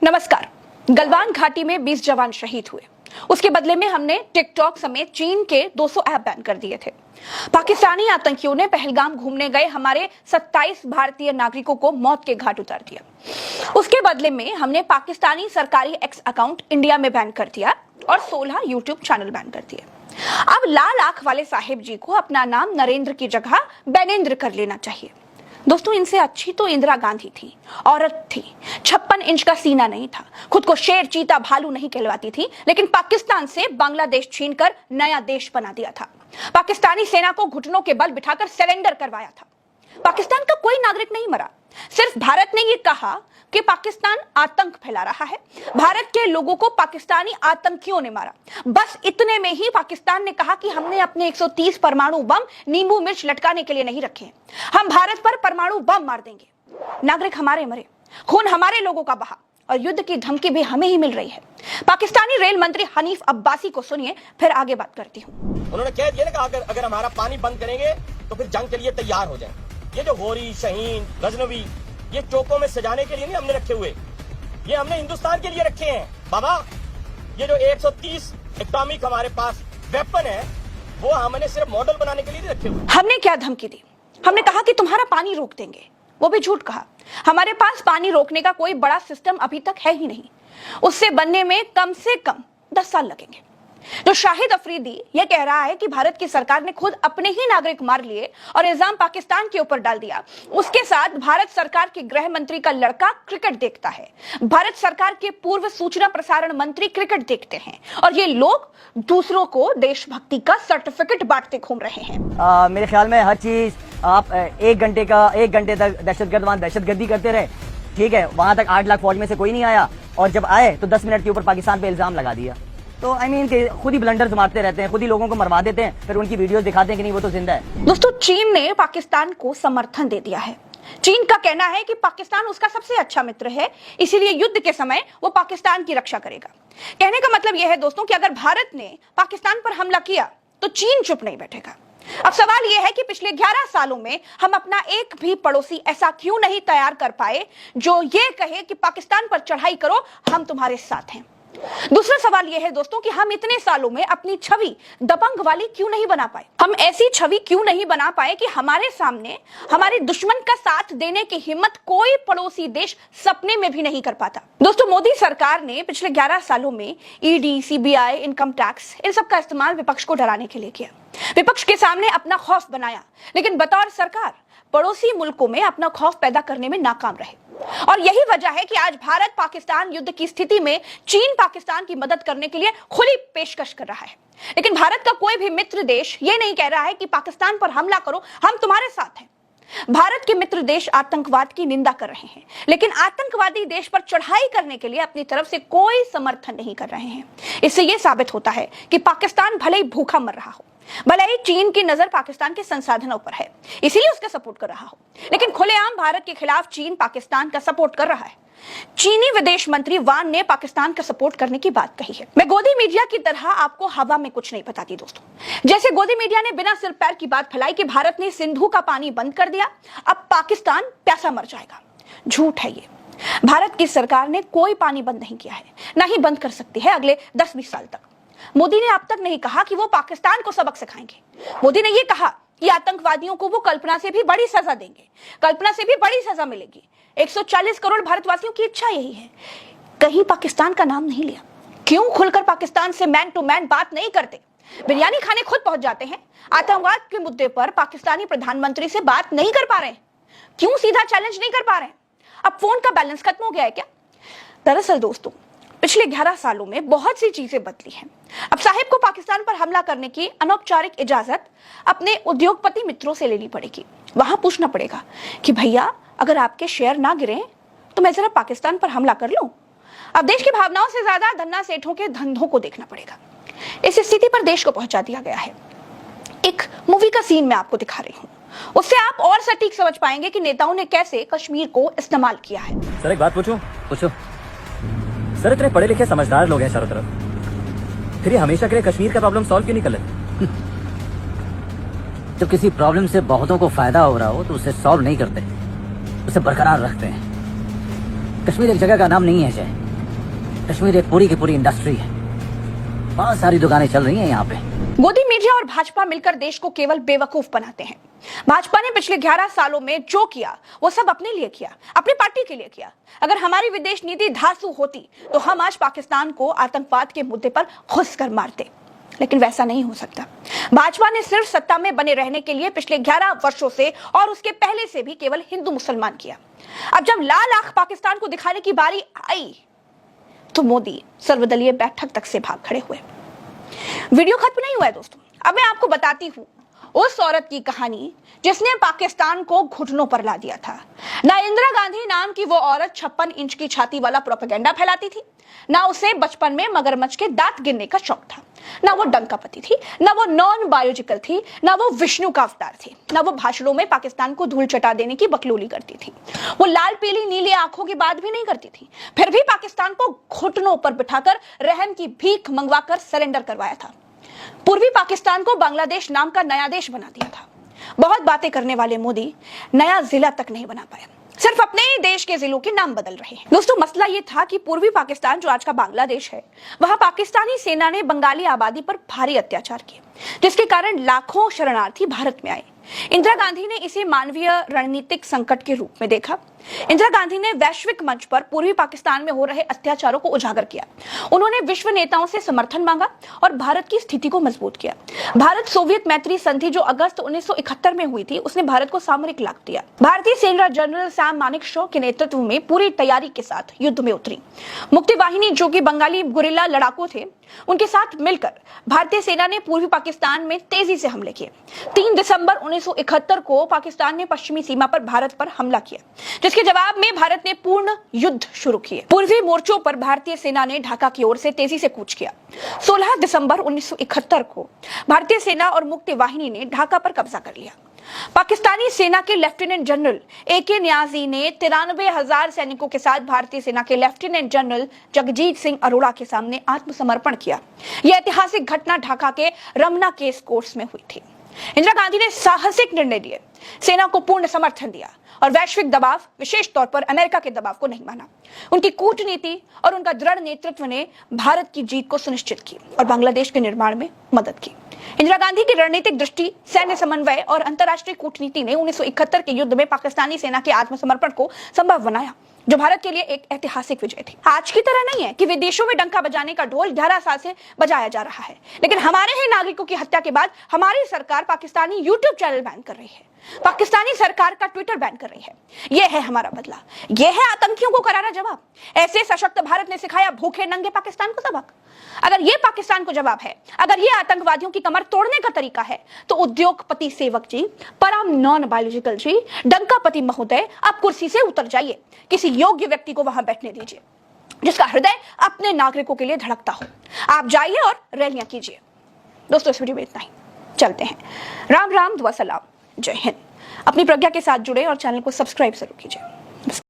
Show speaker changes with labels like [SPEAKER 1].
[SPEAKER 1] नमस्कार। गलवान घाटी में 20 जवान शहीद हुए। उसके बदले में हमने टिकटॉक समेत चीन के 200 ऐप बैन कर दिए थे। पाकिस्तानी आतंकियों ने पहलगाम घूमने गए हमारे 27 भारतीय नागरिकों को मौत के घाट उतार दिया। उसके बदले में हमने पाकिस्तानी सरकारी एक्स अकाउंट इंडिया में बैन कर दिया और 16 यूट्यूब चैनल बैन कर दिए। अब लाल आंख वाले साहिब जी को अपना नाम नरेंद्र की जगह बैनेंद्र कर लेना चाहिए। दोस्तों, इनसे अच्छी तो इंदिरा गांधी थी, औरत थी, 56 इंच का सीना नहीं था, खुद को शेर चीता भालू नहीं कहलवाती थी, लेकिन पाकिस्तान से बांग्लादेश छीनकर नया देश बना दिया था। पाकिस्तानी सेना को घुटनों के बल बिठाकर सरेंडर करवाया था। पाकिस्तान का कोई नागरिक नहीं मरा, सिर्फ भारत ने यह कहा कि पाकिस्तान आतंक फैला रहा है। भारत के लोगों को पाकिस्तानी आतंकियों ने मारा। बस इतने में ही पाकिस्तान ने कहा कि हमने अपने 130 परमाणु बम नींबू मिर्च लटकाने के लिए नहीं रखे हैं, हम भारत पर परमाणु बम मार देंगे। नागरिक हमारे मरे, खून हमारे लोगों का बहा और युद्ध की धमकी भी हमें ही मिल रही है। पाकिस्तानी रेल मंत्री हनीफ अब्बासी को सुनिए, फिर आगे बात करती हूँ।
[SPEAKER 2] उन्होंने कह दिया ना कि अगर हमारा पानी बंद करेंगे तो फिर जंग के लिए तैयार हो जाए। ये जो होरी, शहीन, गजनवी, ये चौकों में सजाने के लिए नहीं हमने रखे हुए, ये हमने हिंदुस्तान के लिए रखे हैं। बाबा, ये जो 130 एटॉमिक हमारे पास वेपन है, वो हमने सिर्फ मॉडल बनाने के लिए नहीं रखे हुए।
[SPEAKER 1] हमने क्या धमकी दी? हमने कहा कि तुम्हारा पानी रोक देंगे, वो भी झूठ कहा। हमारे पास पानी रोकने का कोई बड़ा सिस्टम अभी तक है ही नहीं, उससे बनने में कम से कम 10 साल लगेंगे। जो शाहिद अफरीदी यह कह रहा है कि भारत की सरकार ने खुद अपने ही नागरिक मार लिए और इल्जाम पाकिस्तान के ऊपर डाल दिया, उसके साथ भारत सरकार के गृह मंत्री का लड़का क्रिकेट देखता है, भारत सरकार के पूर्व सूचना प्रसारण मंत्री क्रिकेट देखते हैं और ये लोग दूसरों को देशभक्ति का सर्टिफिकेट बांटते घूम रहे हैं।
[SPEAKER 3] मेरे ख्याल में हर चीज आप 1 घंटे तक दहशतगर्द वहां दहशतगर्दी करते रहे, ठीक है। वहां तक 8 लाख फौज में से कोई नहीं आया और जब आए तो 10 मिनट के ऊपर पाकिस्तान पे इल्जाम लगा दिया। तो खुद ही ब्लंडर्स मारते रहते हैं, खुद ही लोगों को मरवा देते हैं, फिर उनकी वीडियोस दिखाते हैं कि नहीं वो तो जिंदा है।
[SPEAKER 1] दोस्तों, चीन ने पाकिस्तान को समर्थन दे दिया है। चीन का कहना है कि पाकिस्तान उसका सबसे अच्छा मित्र है, इसीलिए युद्ध के समय वो पाकिस्तान की रक्षा करेगा। कहने का मतलब यह है दोस्तों कि अगर भारत ने पाकिस्तान पर हमला किया तो चीन चुप नहीं बैठेगा। अब सवाल यह है कि पिछले 11 सालों में हम अपना एक भी पड़ोसी ऐसा क्यों नहीं तैयार कर पाए जो ये कहे कि पाकिस्तान पर चढ़ाई करो, हम तुम्हारे साथ हैं। दूसरा सवाल यह है दोस्तों कि हम इतने सालों में अपनी छवि दबंग वाली क्यों नहीं बना पाए। हम ऐसी छवि क्यों नहीं बना पाए कि हमारे सामने हमारे दुश्मन का साथ देने की हिम्मत कोई पड़ोसी देश सपने में भी नहीं कर पाता। दोस्तों, मोदी सरकार ने पिछले 11 सालों में ईडी, सीबीआई, इनकम टैक्स, इन सब का इस्तेमाल विपक्ष को डराने के लिए किया, विपक्ष के सामने अपना खौफ बनाया, लेकिन बतौर सरकार पड़ोसी मुल्कों में अपना खौफ पैदा करने में नाकाम रहे। और यही वजह है कि आज भारत पाकिस्तान युद्ध की स्थिति में चीन पाकिस्तान की मदद करने के लिए खुली पेशकश कर रहा है, लेकिन भारत का कोई भी मित्र देश ये नहीं कह रहा है कि पाकिस्तान पर हमला करो, हम तुम्हारे साथ हैं। भारत के मित्र देश आतंकवाद की निंदा कर रहे हैं, लेकिन आतंकवादी देश पर चढ़ाई करने के लिए अपनी तरफ से कोई समर्थन नहीं कर रहे हैं। इससे यह साबित होता है कि पाकिस्तान भले ही भूखा मर रहा हो, भले ही चीन की नजर पाकिस्तान के संसाधनों पर है, इसीलिए उसका सपोर्ट कर रहा हो, लेकिन खुलेआम भारत के खिलाफ चीन पाकिस्तान का सपोर्ट कर रहा है। चीनी विदेश मंत्री वान ने पाकिस्तान का सपोर्ट करने की बात कही है। मैं गोदी मीडिया की तरह आपको हवा में कुछ नहीं बताती दोस्तों। जैसे गोदी मीडिया ने बिना सिर पैर की बात फैलाई कि भारत ने सिंधु का पानी बंद कर दिया, अब पाकिस्तान प्यासा मर जाएगा। झूठ है ये। भारत की सरकार ने कोई पानी बंद नहीं किया है, ना ही बंद कर सकती है अगले 10-20 साल तक। मोदी ने अब तक नहीं कहा कि वो पाकिस्तान को सबक सिखाएंगे। मोदी ने यह कहा कि आतंकवादियों को वो कल्पना से भी बड़ी सजा देंगे, कल्पना से भी बड़ी सजा मिलेगी। 140 करोड़ भारतवासियों की इच्छा यही है। कहीं पाकिस्तान का नाम नहीं लिया। क्यों खुलकर पाकिस्तान से मैन टू मैन बात नहीं करते? बिरयानी खाने खुद पहुंच जाते हैं, आतंकवाद के मुद्दे पर पाकिस्तानी प्रधानमंत्री से बात नहीं कर पा रहे हैं। क्यों सीधा चैलेंज नहीं कर पा रहे हैं? अब फोन का बैलेंस खत्म हो गया है क्या? दरअसल दोस्तों, पिछले 11 सालों में बहुत सी चीजें बदली हैं। अब साहिब को पाकिस्तान पर हमला करने की अनौपचारिक इजाजत अपने उद्योगपति मित्रों से लेनी पड़ेगी। वहां पूछना पड़ेगा कि भैया, अगर आपके शेयर ना गिरे तो मैं जरा पाकिस्तान पर हमला कर लूं। अब देश की भावनाओं से ज्यादा धन्ना सेठों के धंधों को देखना पड़ेगा। इस स्थिति पर देश को पहुंचा दिया गया है। एक मूवी का सीन मैं आपको दिखा रही हूँ, उससे आप और सटीक समझ पाएंगे कि नेताओं ने कैसे कश्मीर को इस्तेमाल किया है।
[SPEAKER 4] सर, एक बात पूछूं? पूछो सर। इतने पढ़े लिखे समझदार लोग हैं चारों तरफ, फिर ये हमेशा के लिए कश्मीर का प्रॉब्लम सॉल्व क्यों नहीं कर लेते?
[SPEAKER 3] जब किसी प्रॉब्लम से बहुतों को फायदा हो रहा हो तो उसे सॉल्व नहीं करते, उसे बरकरार रखते हैं। कश्मीर एक जगह का नाम नहीं है, कश्मीर एक पूरी की पूरी इंडस्ट्री है, बहुत सारी दुकानें चल रही हैं यहाँ पे।
[SPEAKER 1] मोदी मीडिया और भाजपा मिलकर देश को केवल बेवकूफ बनाते हैं। भाजपा ने पिछले 11 सालों में जो किया वो सब अपने लिए किया, अपनी पार्टी के लिए किया। अगर हमारी विदेश नीति धांसू होती तो हम आज पाकिस्तान को आतंकवाद के मुद्दे पर घुस कर मारते, लेकिन वैसा नहीं हो सकता। भाजपा ने सिर्फ सत्ता में बने रहने के लिए पिछले 11 वर्षों से और उसके पहले से भी केवल हिंदू मुसलमान किया। अब जब लाल आंख पाकिस्तान को दिखाने की बारी आई तो मोदी सर्वदलीय बैठक तक से भाग खड़े हुए। वीडियो खत्म नहीं हुआ है दोस्तों, अब मैं आपको बताती हूँ उस औरत की कहानी जिसने पाकिस्तान को घुटनों पर ला दिया था। ना इंदिरा गांधी नाम की वो औरत 56 इंच की छाती वाला प्रोपेगेंडा फैलाती थी, ना उसे बचपन में मगरमच्छ के दांत गिनने का शौक था, ना वो डंकापति थी, ना वो नॉन बायोलॉजिकल थी, ना वो विष्णु का अवतार थी, ना वो भाषणों में पाकिस्तान को धूल चटा देने की बकलोली करती थी। वो लाल पीली नीली आंखों की बात भी नहीं करती थी, फिर भी पाकिस्तान को घुटनों पर बिठाकर रहम की भीख मंगवाकर सरेंडर करवाया था। पूर्वी पाकिस्तान को बांग्लादेश नाम का नया देश बना दिया था। बहुत बातें करने वाले मोदी नया जिला तक नहीं बना पाए, सिर्फ अपने ही देश के जिलों के नाम बदल रहे हैं। दोस्तों, मसला ये था कि पूर्वी पाकिस्तान जो आज का बांग्लादेश है, वहां पाकिस्तानी सेना ने बंगाली आबादी पर भारी अत्याचार किए, जिसके कारण लाखों शरणार्थी भारत में आए। इंदिरा गांधी ने इसे मानवीय रणनीतिक संकट के रूप में देखा। इंदिरा गांधी ने वैश्विक मंच पर पूर्वी पाकिस्तान में हो रहे अत्याचारों को उजागर किया। उन्होंने विश्व नेताओं से समर्थन मांगा और भारत की स्थिति को मजबूत किया। भारत सोवियत मैत्री संधि जो अगस्त 1971 में हुई थी, उसने भारत को सामरिक लाभ दिया। भारतीय सेना जनरल सैम मानेकशॉ के नेतृत्व में पूरी तैयारी के साथ युद्ध में उतरी। मुक्ति वाहिनी जो कि बंगाली गुरिल्ला लड़ाकू थे, उनके साथ मिलकर भारतीय सेना ने पूर्वी पाकिस्तान में तेजी से हमले किए। 3 दिसंबर 1971 को पाकिस्तान ने पश्चिमी सीमा पर भारत पर हमला किया, जिसके जवाब में भारत ने पूर्ण युद्ध शुरू किए। पूर्वी मोर्चों पर भारतीय सेना ने ढाका की ओर से तेजी से कूच किया। 16 दिसंबर 1971 को भारतीय सेना और मुक्ति वाहिनी ने ढाका पर कब्जा कर लिया। पाकिस्तानी सेना के लेफ्टिनेंट जनरल AK न्याजी ने 93,000 सैनिकों के साथ भारतीय सेना के लेफ्टिनेंट जनरल जगजीत सिंह अरोड़ा के सामने आत्मसमर्पण किया। यह ऐतिहासिक घटना ढाका के रमना केस कोर्स में हुई थी। इंदिरा गांधी ने साहसिक निर्णय लिए, सेना को पूर्ण समर्थन दिया और वैश्विक दबाव, विशेष तौर पर अमेरिका के दबाव को नहीं माना। उनकी कूटनीति और उनका दृढ़ नेतृत्व ने भारत की जीत को सुनिश्चित की और बांग्लादेश के निर्माण में मदद की। इंदिरा गांधी की रणनीतिक दृष्टि, सैन्य समन्वय और अंतर्राष्ट्रीय कूटनीति ने 1971 के युद्ध में पाकिस्तानी सेना के आत्मसमर्पण को संभव बनाया, जो भारत के लिए एक ऐतिहासिक विजय थी। आज की तरह नहीं है कि विदेशों में डंका बजाने का ढोल 11 साल से बजाया जा रहा है, लेकिन हमारे ही नागरिकों की हत्या के बाद हमारी सरकार पाकिस्तानी यूट्यूब चैनल बैन कर रही है, पाकिस्तानी सरकार का ट्विटर बैन कर रही है। यह है हमारा बदला, यह है आतंकियों को करारा जवाब। ऐसे सशक्त भारत ने सिखाया भूखे नंगे पाकिस्तान को सबक। अगर ये पाकिस्तान को जवाब है, अगर ये आतंकवादियों की कमर तोड़ने का तरीका है, तो उद्योगपति सेवक जी, परम नॉन बायोलॉजिकल जी, डंकापति महोदय, आप कुर्सी से उतर जाइए। किसी योग्य व्यक्ति को वहां बैठने दीजिए जिसका हृदय अपने नागरिकों के लिए धड़कता हो। आप जाइए और रैलियां कीजिए। दोस्तों, इस वीडियो में इतना ही, चलते हैं। राम राम, दुआ सलाम, जय हिंद। अपनी प्रज्ञा के साथ जुड़े और चैनल को सब्सक्राइब जरूर कीजिए।